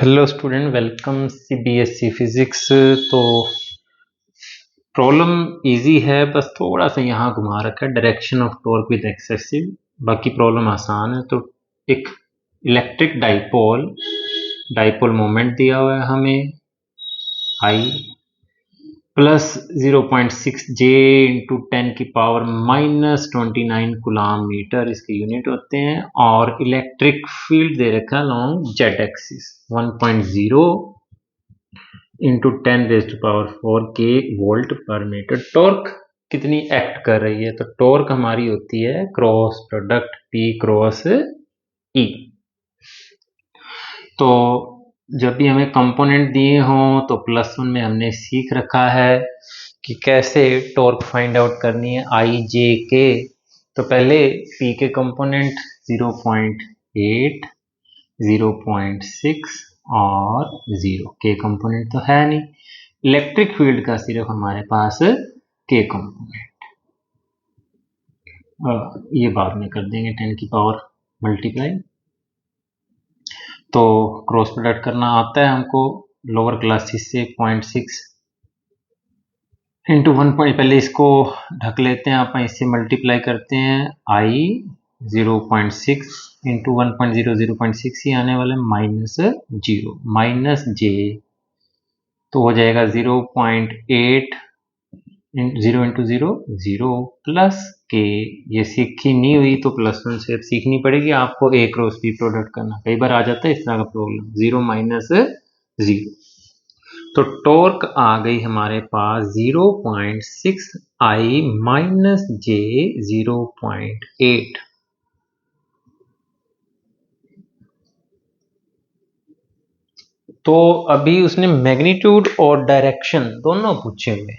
Hello student, welcome CBSE physics. तो problem easy है, बस थोड़ा सा यहाँ घुमा रखा है, direction of torque with excessive. बाकी प्रॉब्लम आसान है। तो एक इलेक्ट्रिक डाइपोल मोमेंट दिया हुआ है हमें आई plus 0.6 J into 10⁻⁻29 coulomb metre इसके यूनिट होते हैं, और इलेक्ट्रिक फील्ड दे रखा है लॉन्ग जेड एक्सिस 1.0 इंटू 10⁴ के वोल्ट पर मीटर। टॉर्क कितनी एक्ट कर रही है? तो टॉर्क हमारी होती है cross product P cross E। तो जब भी हमें कंपोनेंट दिए हों तो +1 में हमने सीख रखा है कि कैसे टॉर्क फाइंड आउट करनी है आई जे के। तो पहले P के कंपोनेंट 0.8, 0.6 और 0 के कंपोनेंट तो है नहीं। इलेक्ट्रिक फील्ड का सिर्फ हमारे पास के कंपोनेंट, ये बाद में कर देंगे 10⁻⁻⁻। तो क्रॉस प्रोडक्ट करना आता है हमको लोअर क्लासेस से। 0.6 इंटू 1, पहले इसको ढक लेते हैं, आप इससे मल्टीप्लाई करते हैं। आई 0.6 इंटू 1.0 0.6 ही आने वाला है, -0 माइनस जे, तो हो जाएगा 0.8 0 इंटू 0 0 प्लस के। ये सीखी नहीं हुई तो +1 से अब सीखनी पड़ेगी आपको ए क्रॉस बी प्रोडक्ट करना। कई बार आ जाता है इस तरह का प्रॉब्लम, 0 माइनस 0। तो टॉर्क आ गई हमारे पास 0.6 आई माइनस जे 0.8। तो अभी उसने मैग्नीट्यूड और डायरेक्शन दोनों पूछे हुए,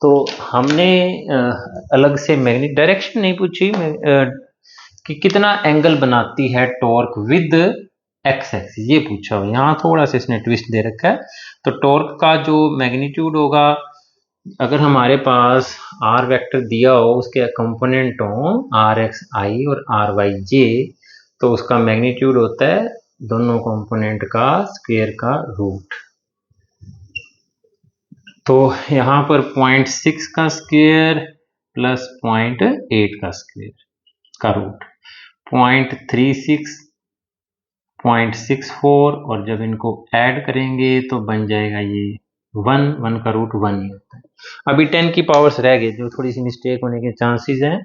तो हमने अलग से डायरेक्शन नहीं पूछी कि कितना एंगल बनाती है टॉर्क विद एक्स एक्सिस, ये पूछा हुआ। यहाँ थोड़ा सा इसने ट्विस्ट दे रखा है। तो टॉर्क का जो मैग्नीट्यूड होगा, अगर हमारे पास आर वेक्टर दिया हो, उसके कंपोनेंट हो आर एक्स आई और आर वाई जे, तो उसका मैग्नीट्यूड होता है दोनों कंपोनेंट का स्क्वायर का रूट। तो यहाँ पर 0.6 का स्क्वायर प्लस 0.8 का स्क्वायर का रूट 0.36, 0.64, और जब इनको ऐड करेंगे तो बन जाएगा ये 1 का रूट 1 ही होता है। अभी 10 की पावर्स रह गए जो थोड़ी सी मिस्टेक होने के चांसेस हैं।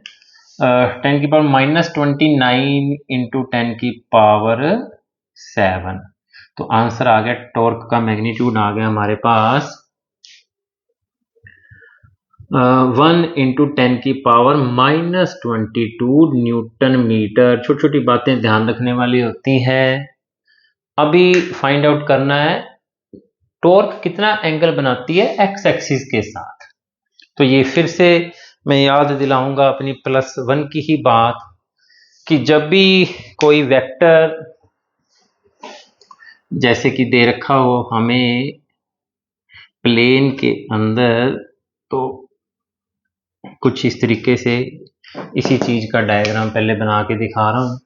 10 की पावर -29 इंटू 10⁻7। तो आंसर आ गया, टॉर्क का मैग्नीट्यूड आ गया हमारे पास 1 इंटू 10⁻⁻22 न्यूटन मीटर। छोटी छोटी बातें ध्यान रखने वाली होती हैं। अभी फाइंड आउट करना है टॉर्क कितना एंगल बनाती है एक्स एक्सिस के साथ। तो ये फिर से मैं याद दिलाऊंगा अपनी +1 की ही बात, कि जब भी कोई वेक्टर जैसे कि दे रखा हो हमें प्लेन के अंदर, तो कुछ इस तरीके से इसी चीज का डायग्राम पहले बना के दिखा रहा हूं।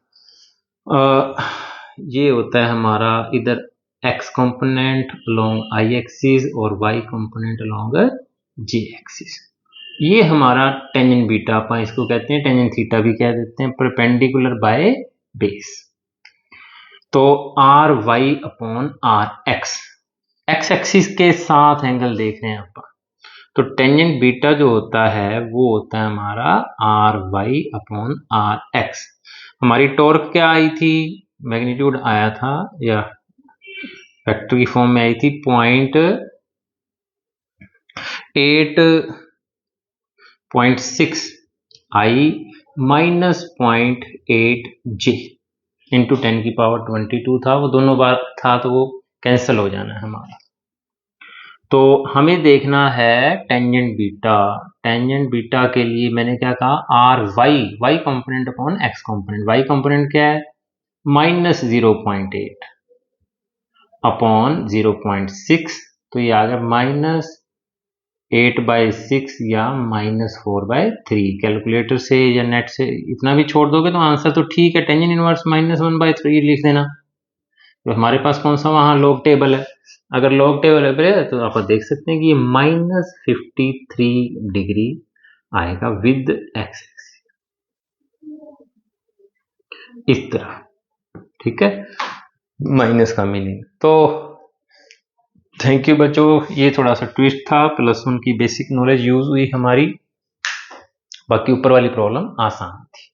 ये होता है हमारा इधर x component along i axis और y component along j axis. ये हमारा टेंजेंट बीटा, अपन इसको कहते हैं टेंजेंट थीटा भी कह देते हैं, परपेंडिकुलर बाय बेस। तो R Y upon R X, X axis के साथ एंगल देख रहे हैं अपन। तो टेंजेंट बीटा जो होता है वो होता है हमारा R Y upon R X. हमारी टॉर्क क्या आई थी? मैग्नीट्यूड आया था या वेक्टर की फॉर्म में आई थी 0.6 आई माइनस 0.8 जे इंटू 10⁻22 था। वो दोनों बार था तो वो कैंसिल हो जाना है हमारा। तो हमें देखना है टेंजेंट बीटा। टेंजेंट बीटा के लिए मैंने क्या कहा, R Y component upon X component. Y component क्या है? -0.8 अपॉन 0.6, तो ये आ गया -8/6 या -4/3। कैलकुलेटर से या नेट से इतना भी छोड़ दोगे तो आंसर तो ठीक है। टेंजेंट इनवर्स -1/3 लिख देना। तो हमारे पास कौन सा वहाँ लॉग टेबल है। अगर लॉग टेबल है तो आप देख सकते हैं कि ये -53 डिग्री आएगा विद एक्स इस तरह, ठीक है, माइनस का मीनिंग। तो थैंक यू बच्चों, ये थोड़ा सा ट्विस्ट था, +1 की बेसिक नॉलेज यूज हुई हमारी, बाकी ऊपर वाली प्रॉब्लम आसान थी।